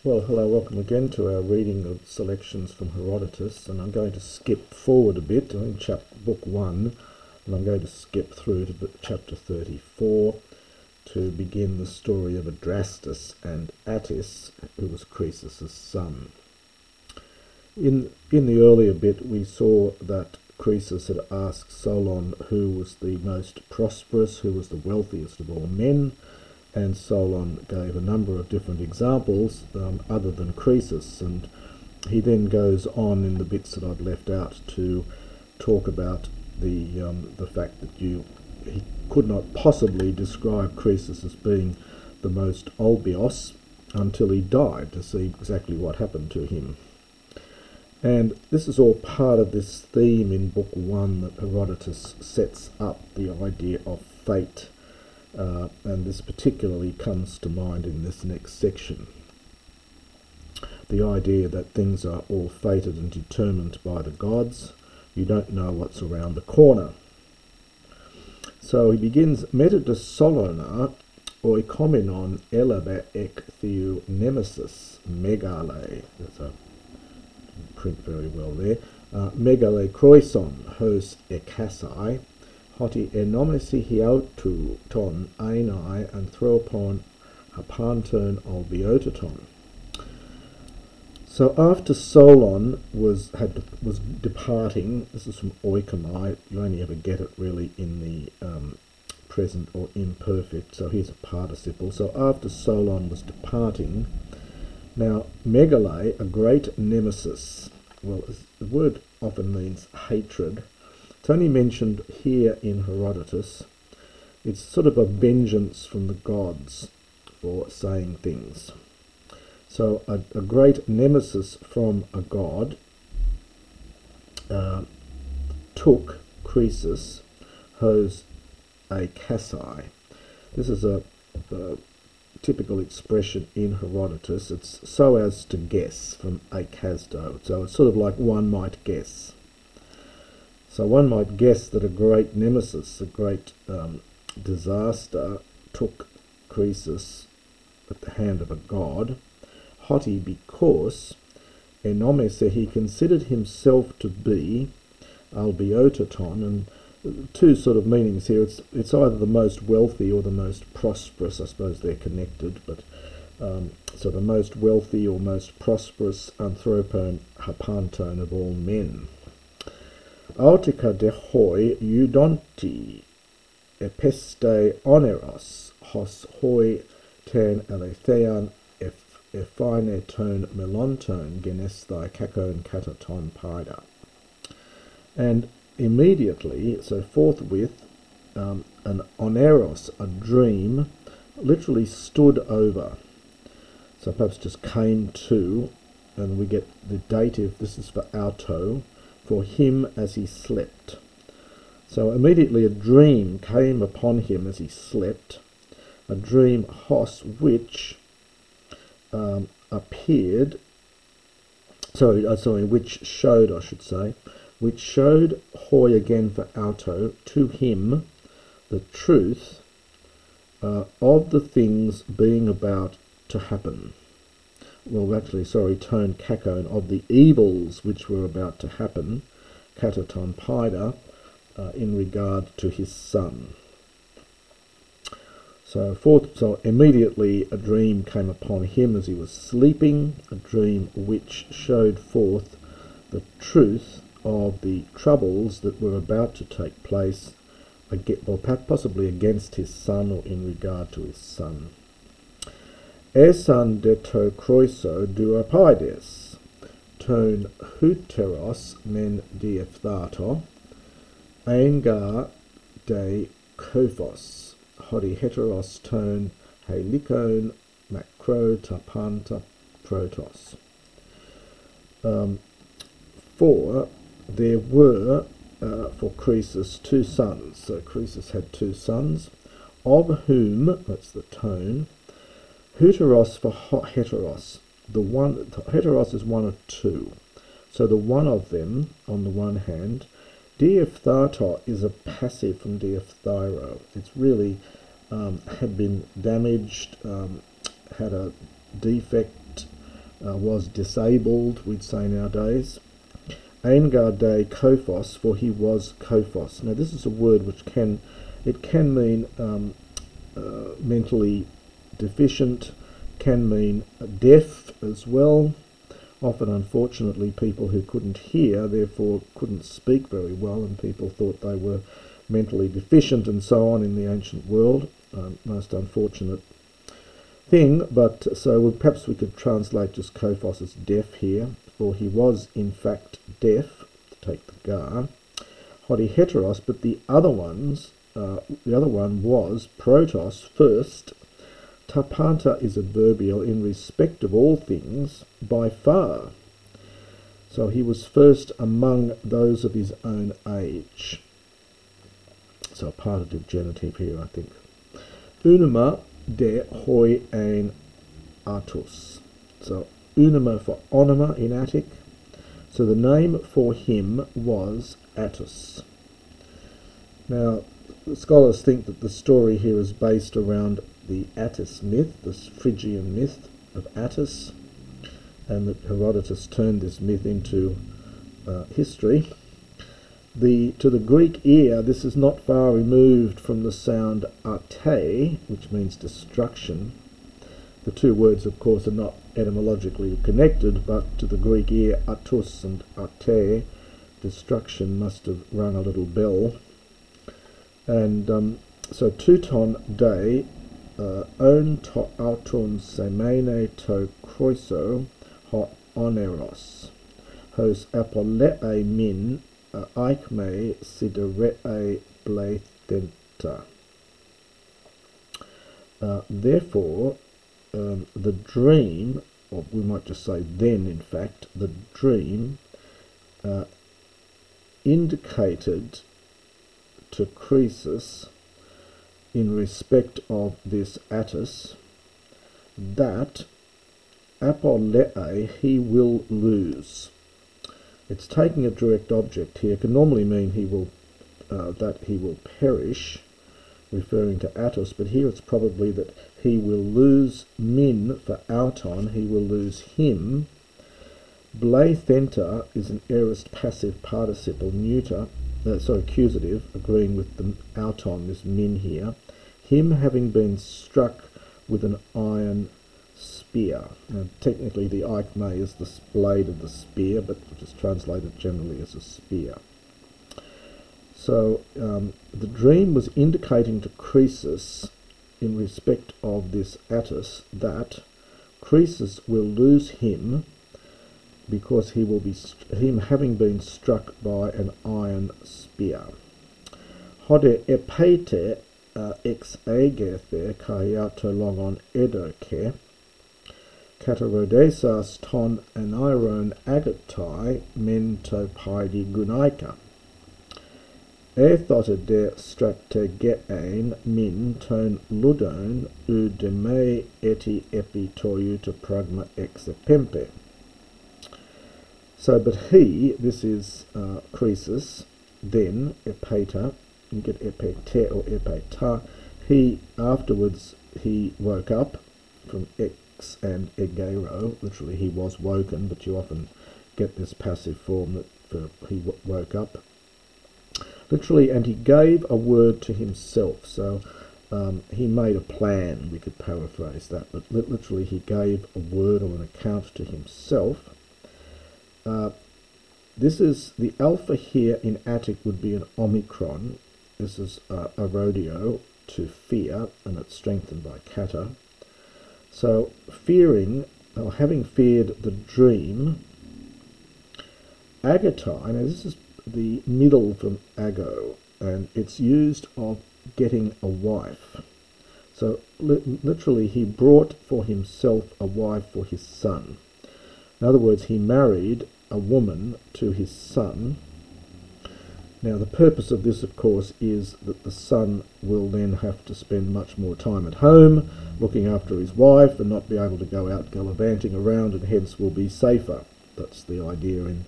Well, hello, welcome again to our reading of selections from Herodotus, and I'm going to skip forward a bit. I'm in book 1, and I'm going to skip through to chapter 34 to begin the story of Adrastus and Attis, who was Croesus' son. In the earlier bit, we saw that Croesus had asked Solon who was the most prosperous, who was the wealthiest of all men, and Solon gave a number of different examples other than Croesus, and he then goes on in the bits that I've left out to talk about the fact that he could not possibly describe Croesus as being the most olbios until he died, to see exactly what happened to him. And this is all part of this theme in book 1 that Herodotus sets up, the idea of fate. And this particularly comes to mind in this next section. The idea that things are all fated and determined by the gods. You don't know what's around the corner. So he begins, Metatus Solona oikomenon elabe ek theou nemesis megale. That's a print very well there. Megale Kroison hos ekasai. Hoti enomisi hiautu ton ainai anthropon hapanton olbiotaton. So after Solon was departing, this is from oikomai, you only ever get it really in the present or imperfect, so here's a participle. So after Solon was departing, now megale, a great nemesis, well, the word often means hatred. It's only mentioned here in Herodotus. It's sort of a vengeance from the gods for saying things. So a great nemesis from a god took Croesus, hos a Kasai. This is a typical expression in Herodotus. It's so as to guess, from akasdo. So it's sort of like one might guess. So one might guess that a great nemesis, a great disaster, took Croesus at the hand of a god, hoti because enomese, he considered himself to be albiotaton, and two sort of meanings here. It's either the most wealthy or the most prosperous. I suppose they're connected, but so the most wealthy or most prosperous anthropon hapanton of all men. Autica de hoi eudonti epeste oneros hos hoi ten alethean ephine ton melonton genesthai kakon kataton paida. And immediately, so forthwith, an oneros, a dream, literally stood over. So perhaps just came to, and we get the dative, this is for auto, for him as he slept. So immediately a dream came upon him as he slept, a dream hos which appeared, which showed, I should say, which showed hoi again for auto, to him, the truth of the things being about to happen. Well, actually, sorry, tone kakon, of the evils which were about to happen, kataton paida, in regard to his son. So immediately a dream came upon him as he was sleeping, a dream which showed forth the truth of the troubles that were about to take place, or possibly against his son or in regard to his son. Esan de to Kroiso duapaides, ton huteros men diephthato, aingar de kophos, hodi heteros ton helikon macro tapanta protos. For there were for Croesus 2 sons. So Croesus had 2 sons, of whom, that's the tone, Heteros for heteros. Heteros is one of 2. So the one of them, on the one hand, diephthato is a passive from diephthyro. It's really had been damaged, had a defect, was disabled, we'd say nowadays. Eingar de kophos, for he was kophos. Now this is a word which can mean mentally deficient, can mean deaf as well. Often, unfortunately, people who couldn't hear, therefore couldn't speak very well, and people thought they were mentally deficient and so on in the ancient world. Most unfortunate thing, but so perhaps we could translate just kophos as deaf here, for he was in fact deaf, to take the gar. Hodi heteros, but the other one was protos, first. Tapanta is adverbial in respect of all things, by far. So he was first among those of his own age. So a partitive genitive here, I think. Unuma de hoi ein atus. So unuma for onoma in Attic. So the name for him was Attis. Now, the scholars think that the story here is based around the Attis myth, this Phrygian myth of Attis, and that Herodotus turned this myth into history. To the Greek ear, this is not far removed from the sound ate, which means destruction. The two words, of course, are not etymologically connected, but to the Greek ear, atus and ate, destruction, must have rung a little bell. And so tuton de on to auton semene to Kroiso ho oneros, hos apollee min aikme sideree blathenta. Therefore, the dream, or we might just say then, in fact, the dream indicated to Kroisos, in respect of this Attis, that apollee he will lose. It's taking a direct object here. It can normally mean he will that he will perish, referring to Attis, but here it's probably that he will lose min for auton, he will lose him. Blathenta is an aorist passive participle neuter, accusative, agreeing with the auton, this min here. Him having been struck with an iron spear. Now, technically the aikme is the blade of the spear, but which is translated generally as a spear. So the dream was indicating to Kroisos, in respect of this Attis, that Kroisos will lose him because he will be him having been struck by an iron spear. Hode epete ex agethe kaiato logon edoke katarodesas ton aniron agatai mento paidi gunaika. Thote de strategein min ton ludon u de me eti epi toiuta pragma ex epempe. So, but he, this is Kroisos, then, epeta, you get epete or epeta, he, afterwards, he woke up from ex and egero, literally he was woken, but you often get this passive form that for he woke up. Literally, and he gave a word to himself, so he made a plan, we could paraphrase that, but literally he gave a word or an account to himself. This is the alpha here in Attic would be an omicron. This is a rodeo, to fear, and it's strengthened by kata. So fearing, or having feared the dream, agatai, now this is the middle from ago, and it's used of getting a wife. So literally he brought for himself a wife for his son. In other words, he married a woman to his son. Now the purpose of this, of course, is that the son will then have to spend much more time at home looking after his wife and not be able to go out gallivanting around, and hence will be safer. That's the idea in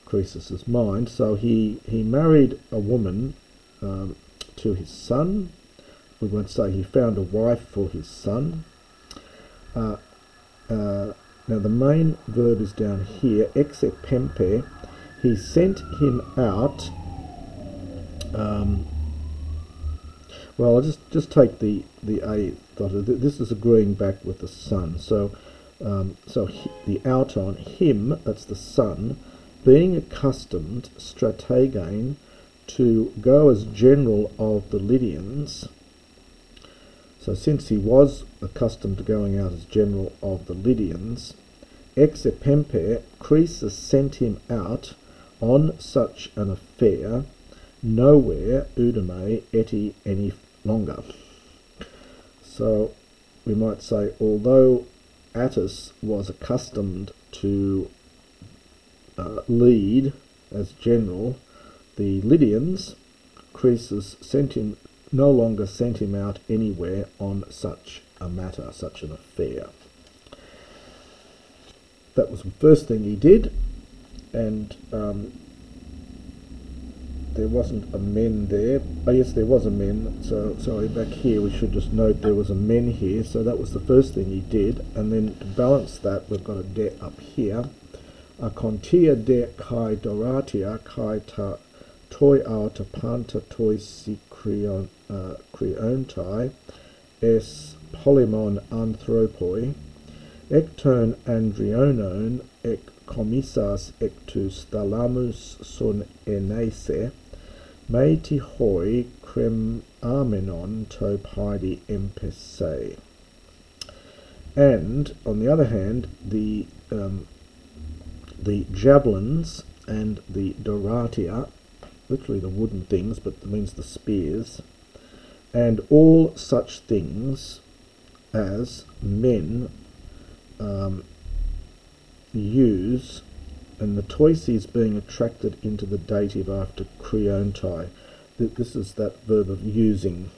Kroisos' mind. So he married a woman to his son. We won't say he found a wife for his son. Now the main verb is down here, exepempe. He sent him out. Well, I'll just take the a thought. This is agreeing back with the son. So the out on him, that's the son, being accustomed, strategein, to go as general of the Lydians. So since he was accustomed to going out as general of the Lydians, exepempe, Kroisos sent him out on such an affair, nowhere udime eti any longer. So we might say, although Attis was accustomed to lead as general the Lydians, Kroisos no longer sent him out anywhere on such a matter, such an affair. That was the first thing he did, and there wasn't a men there. Oh yes, there was a men. So sorry, back here we should just note there was a men here. So that was the first thing he did, and then to balance that, we've got a de up here. A contia de kai doratia kai ta toi auta panta toi si creontai es polymon anthropoi ecton andrionon ec commissas ectus thalamus sun enese me tihoi crem amenon to pidi empese. And on the other hand, the javelins and the doratia, literally the wooden things, but it means the spears, and all such things as men use, and the toises being attracted into the dative after creontai. This is that verb of using,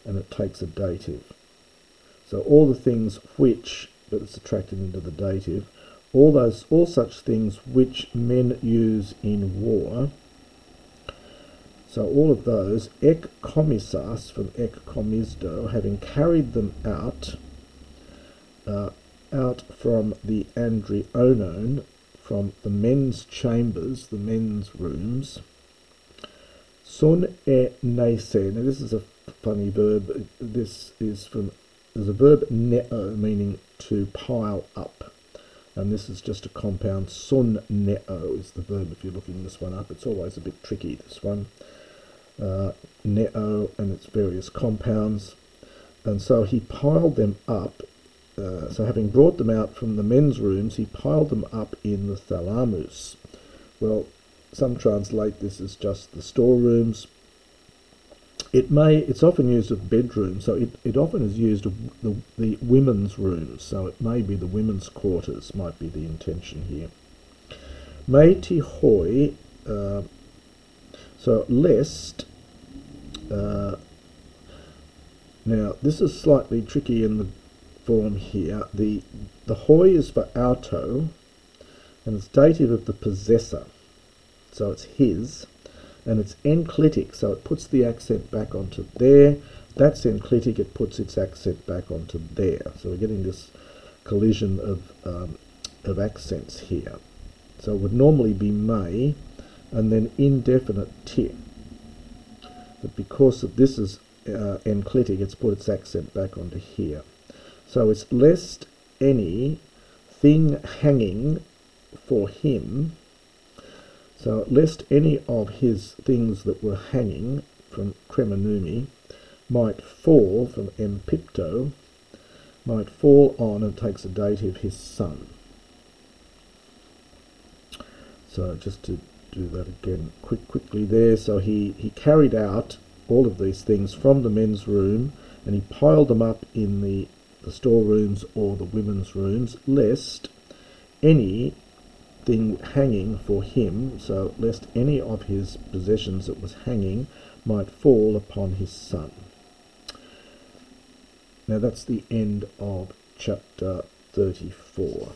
and it takes a dative. So all the things which, but it's attracted into the dative, all such things which men use in war. So all of those, ek commissas, from ek commisdo, having carried them out from the andrionon, from the men's chambers, the men's rooms. Sun e nese. Now this is a funny verb. This is from, there's a verb neo, meaning to pile up. And this is just a compound. Sun neo is the verb if you're looking this one up. It's always a bit tricky, this one. Neo and its various compounds. And so he piled them up. So having brought them out from the men's rooms, he piled them up in the thalamus. Well, some translate this as just the storerooms. It's often used of bedrooms, so it often is used of the women's rooms, so it may be the women's quarters, might be the intention here. Meiti hoi, so lest, now this is slightly tricky in the form here. The hoi is for auto, and it's dative of the possessor, so it's his, and it's enclitic, so it puts the accent back onto there. That's enclitic, it puts its accent back onto there. So we're getting this collision of accents here. So it would normally be may, and then indefinite ti. But because this is enclitic, it's put its accent back onto here. So it's lest any thing hanging for him. So lest any of his things that were hanging from cremonumi might fall from empipto, might fall on, and takes a dative, his son. So just to do that again quickly there. So he carried out all of these things from the men's room, and he piled them up in the storerooms or the women's rooms, lest any thing hanging for him, so lest any of his possessions that was hanging might fall upon his son. Now that's the end of chapter 34.